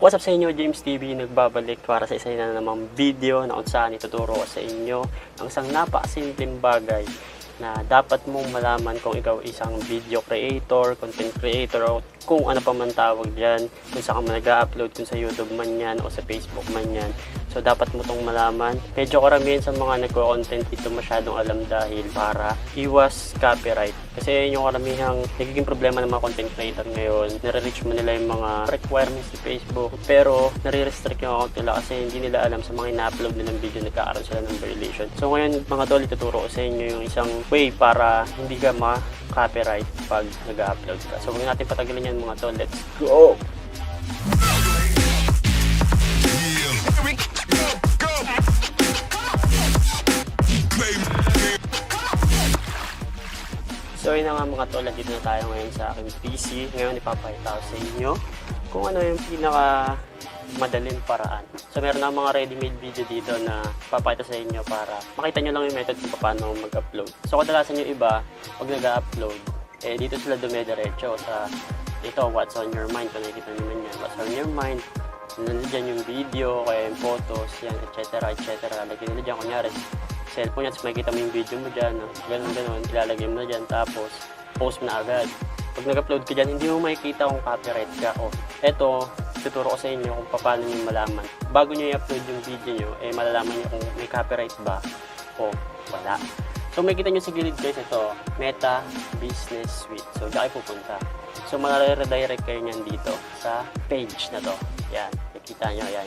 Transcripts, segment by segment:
What's up sa inyo, James TV, nagbabalik para sa isa na namang video na kung saan ituturo ko sa inyo ang isang napakasimpleng bagay na dapat mong malaman kung ikaw isang video creator, content creator, o kung ano pa man tawag dyan, kung saan ka man nag-upload, kung sa YouTube man yan o sa Facebook man yan. So dapat mo itong malaman. Medyo karamihan sa mga nagko-content dito masyadong alam dahil para iwas copyright. Kasi yung karamihang nagiging problema ng mga content creator ngayon, nare-reach mo nila yung mga requirements ni Facebook, pero nare-restrict yung account nila kasi hindi nila alam sa mga ina-upload nilang video, nagkakaroon sila ng violation. So ngayon mga tol, ituturo ko sa inyo yung isang way para hindi ka ma-copyright pag nag-upload ka. So huwag natin patagalin yan mga tol, let's go! So yun na nga mga tol, dito na tayo ngayon sa aking PC. Ngayon ipapakita ko sa inyo kung ano yung pinaka madaling paraan. So meron na mga ready-made video dito na papakita sa inyo para makita nyo lang yung method kung paano mag-upload. So kadalasan yung iba, pag nag-upload, dito sila dumediretso sa ito, what's on your mind. Kung nakikita naman yan, what's on your mind. Nandiyan yung video, kaya yung photos, yan, etc. Lagyan nila dyan, kunyari, cellphone yan, tapos makikita mo yung video mo dyan, ganun, ilalagay mo na dyan, tapos post mo na agad. Pag nag-upload ka dyan, hindi mo makikita kung copyright ka. O, eto, tuturo ko sa inyo kung paano nyo malaman. Bago nyo i-upload yung video nyo, malalaman nyo kung may copyright ba o wala. So, makikita nyo sa gilid guys, ito, Meta Business Suite. So, dyan kayo pupunta. So, mare-redirect kayo nyan dito sa page na to. Yan, nakikita nyo, yan.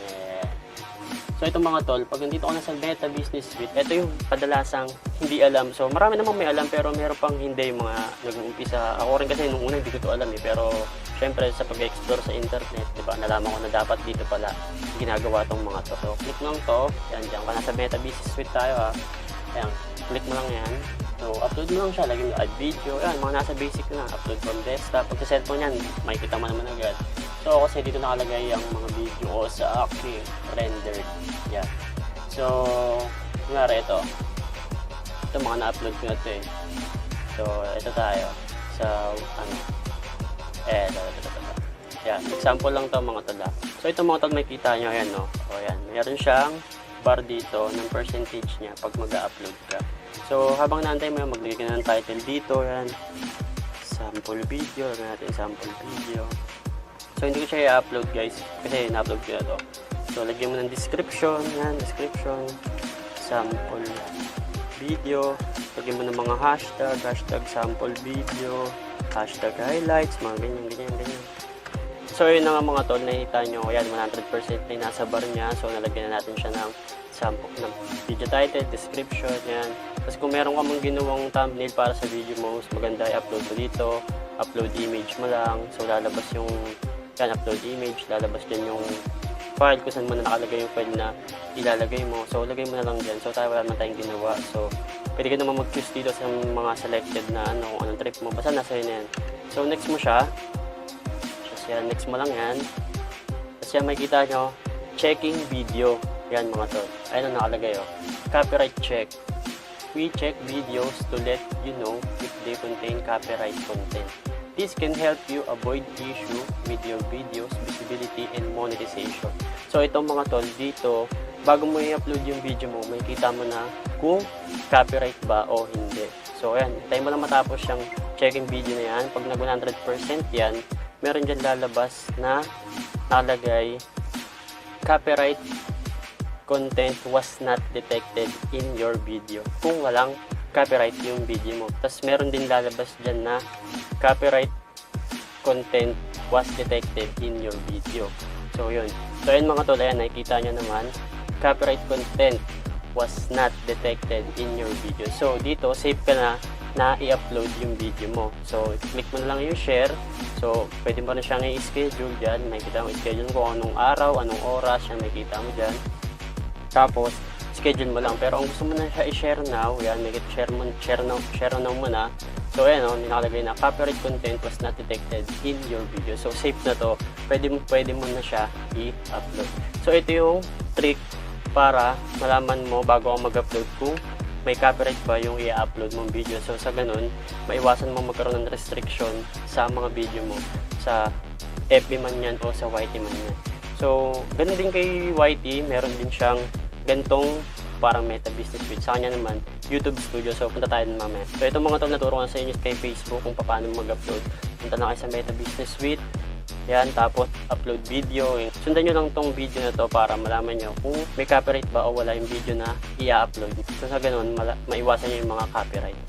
So itong mga tol, pag nandito ka na sa Meta Business Suite, ito yung kadalasang hindi alam. So marami namang may alam pero meron pang hindi, yung mga nag-uumpisa. Ako rin kasi nung una hindi ko ito alam pero syempre sa pag-explore sa internet, diba, nalaman ko na dapat dito pala ginagawa tong mga to. So click lang to, yan, dyan ka na sa Meta Business Suite tayo ha. Ayan, click mo lang yan. So upload mo lang siya, lagyan mo add video, yan, mga nasa basic na, upload from desktop. Pag sa cellphone yan, makikita mo naman agad. So kasi dito nakalagay ang mga video ko sa aking rendered. Yeah. So, kunwari ito. Ito mga na-upload ko na ito eh. So, ito tayo. Sa, ito. Yan. Example lang ito mga tala. So, ito mga tala makikita nyo. Ayan, no? O, yan. Mayroon siyang bar dito ng percentage niya pag mag-upload ka. So, habang naantay mo, maglagay ka ng title dito. Yan. Sample video. Lagyan natin sample video. So, hindi ko siya i-upload guys. Kasi na-upload ko na ito. So, lagyan mo ng description. Yan, description. Sample video. Lagyan mo ng mga hashtag. Hashtag sample video. Hashtag highlights. Mga ganyan. So, yun na nga mga tol. Nakita nyo. Yan, 100% na nasa bar niya. So, nalagyan na natin siya ng sample ng video title, description. Yan. Tapos, kung meron ka mong ginawang thumbnail para sa video mo, mas maganda i-upload mo dito. Upload image mo lang. So, lalabas yung yan, upload image. Lalabas din yung file kung saan mo na nakalagay yung file na ilalagay mo. So, lagay mo na lang dyan. So, tayo wala naman tayong ginawa. So, pwede ka naman mag-choose dito sa mga selected na kung anong trip mo. Basta nasa yun yan. So, next mo siya. Tapos yan, next mo lang yan. Tapos yan, makikita nyo, checking video. Yan mga tol. Ayun ang nakalagay oh. Copyright check. We check videos to let you know if they contain copyright content. This can help you avoid issue with your videos, visibility, and monetization. So, itong mga tol, dito, bago mo i-upload yung video mo, makikita mo na kung copyright ba o hindi. So, ayan, tayo mo lang matapos yung checking video na yan. Pag nag 100% yan, meron dyan lalabas na nakalagay, copyright content was not detected in your video. Kung walang copyright yung video mo. Tapos meron din lalabas dyan na copyright content was detected in your video. So yun. So yun mga tol, ayan, nakikita nyo naman, copyright content was not detected in your video. So dito, safe ka na i-upload yung video mo. So click mo na lang yung share. So pwede mo na siyang i-schedule dyan. Makikita mo i-schedule kung anong araw, anong oras, yan makikita mo dyan. Tapos, schedule mo lang. Pero kung gusto mo na siya i-share now, yan, make it share now mo na. So, ayan o, nakalagay na copyright content was not detected in your video. So, safe na to. Pwede mo na siya i-upload. So, ito yung trick para malaman mo bago ako mag-upload kung may copyright ba yung i-upload mong video. So, sa ganun, maiwasan mo magkaroon ng restriction sa mga video mo sa FB man yan o sa YT man yan. So So, ganun din kay YT, meron din siyang gantong parang Meta Business Suite. Sa kanya naman, YouTube Studio. So, punta tayo din mamaya. So, itong mga tol naturo ko sa inyo kay Facebook kung paano mag-upload. Punta na kayo sa Meta Business Suite. Yan, tapos upload video. Sundan nyo lang tong video na to para malaman nyo kung may copyright ba o wala yung video na i-upload. So, sa ganun, maiwasan nyo yung mga copyright.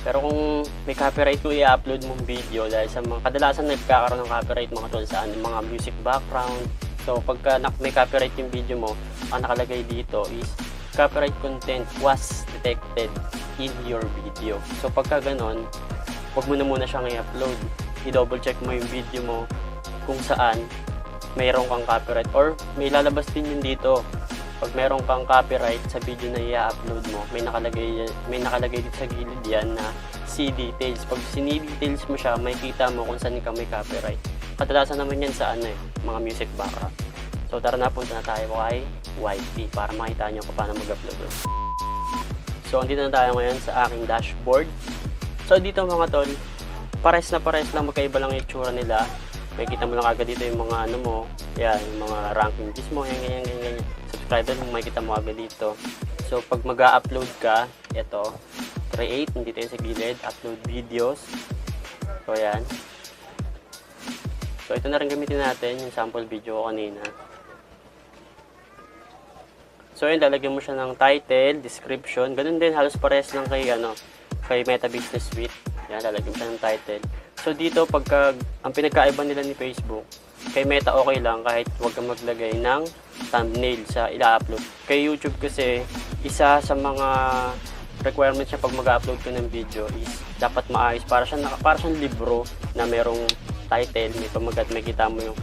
Pero kung may copyright kung i-upload mong video dahil sa mga kadalasan nagkakaroon ng copyright mga tol sa mga music background. So pagka may copyright yung video mo, ang nakalagay dito is copyright content was detected in your video. So pagka ganon, huwag mo na muna siyang i-upload. I-double check mo yung video mo kung saan mayroon kang copyright or may lalabas din yun dito. Pag meron kang copyright sa video na i-upload mo, may nakalagay dito sa gilid yan na see details. Pag sini-details mo siya, makikita mo kung saan ka may copyright. Kadalasan naman yan sa mga music background. So tara na, punta na tayo kay YT para makita nyo kung paano mag-upload. So andito na tayo ngayon sa aking dashboard. So dito mga tol, pares lang, magkaiba lang yung itsura nila. Makikita mo lang agad dito yung mga mo, yan, yung mga ranking list mo, ganyan. Subscriber mo, makikita mo agad dito. So pag mag-upload ka, ito, create, nandito yun sa gilid, upload videos. So yan. So ito na rin gamitin natin, yung sample video ko kanina. So yun, lalagyan mo siya ng title, description, ganun din, halos pares lang kay Meta Business Suite. Yan, lalagyan mo siya ng title. So dito, pagka ang pinagkaiba nila ni Facebook, kay Meta okay lang kahit huwag kang maglagay ng thumbnail sa ila-upload. Kay YouTube kasi, isa sa mga requirements niya pag mag-upload ka ng video is dapat maayos. Para siyang libro na merong title, may pamagat, may kita mo yung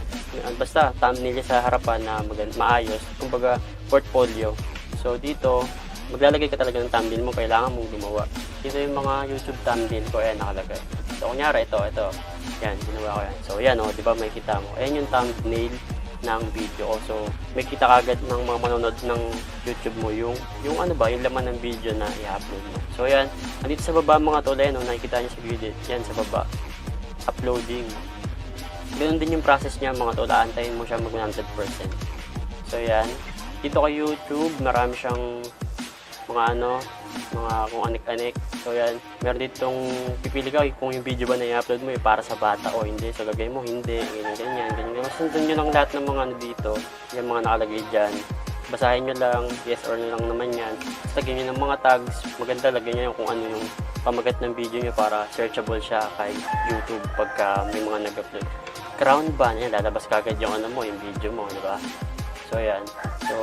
basta thumbnail sa harapan na maayos, kumbaga portfolio. So dito, maglalagay ka talaga ng thumbnail mo, kailangan mong gumawa. Dito yung mga YouTube thumbnail ko, ayan nakalagay. So kunyari ito, yan, ginawa ko yan. So yan o, di ba may kita mo. Ayan yung thumbnail ng video ko. So may kita kagad ng mga manonood ng YouTube mo yung laman ng video na i-upload mo. So yan, andito sa baba mga tol, ayan o, nakikita niyo sa video, yan sa baba, uploading. Ganun din yung process niya mga tol, aantayin mo siya mag 100%. So yan, dito kay YouTube, marami siyang mga kung anik-anik. So yan, meron ditong pipili ka kung yung video ba na i-upload mo para sa bata o hindi. So gagawin mo hindi, ganyan. Sundan nyo lang lahat ng mga dito, yung mga nakalagay dyan. Basahin nyo lang, yes or no lang naman yan. Tapos lagyan nyo ng mga tags, maganda lagyan nyo kung ano yung pamagat ng video nyo para searchable siya kay YouTube pagka may mga nag-upload. Crown ban, yan, lalabas kagad yung yung video mo, di ba? So yan. So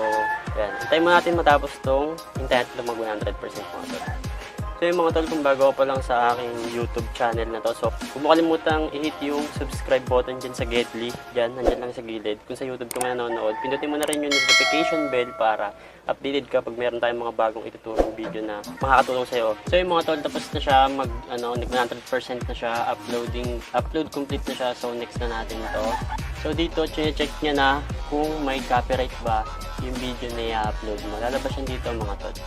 yan. Antayin mo natin matapos tong internet na mag 100% mga tol. So yung mga tol, kung bago pa lang sa aking YouTube channel na to, so kung mo kalimutang i-hit yung subscribe button dyan sa Getly, dyan, nandyan lang sa gilid. Kung sa YouTube ka nanonood, pindutin mo na rin yung notification bell para updated ka pag meron tayong mga bagong ituturong video na makakatulong sa'yo. So yung mga tol, tapos na siya nag 100% na siya, upload complete na siya, so next na natin ito. So dito, check niya na kung may copyright ba yung video na i-upload mo. Lalabas yan dito mga tol.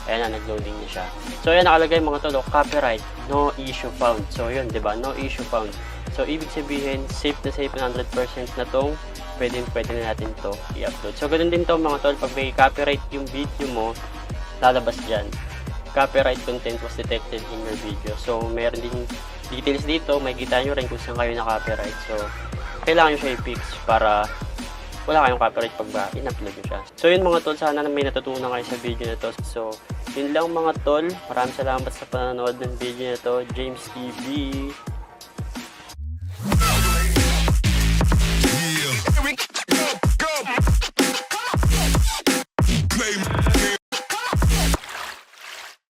Ayan na, nag-loading na siya. So ayan, nakalagay mga tol, copyright, no issue found. So yun, diba? No issue found. So ibig sabihin, safe na 100% na tong pwede na natin to i-upload. So ganun din to mga tol, pag may copyright yung video mo, lalabas dyan. Copyright content was detected in your video. So meron din details dito, may kita nyo rin kung saan kayo na-copyright. So kailangan nyo siya i-fix para wala kayong copyright pag in-upload nyo siya. So yun mga tol, sana may natutunan kayo sa video na to. So yun lang mga tol, maraming salamat sa panonood ng video na to. James TV.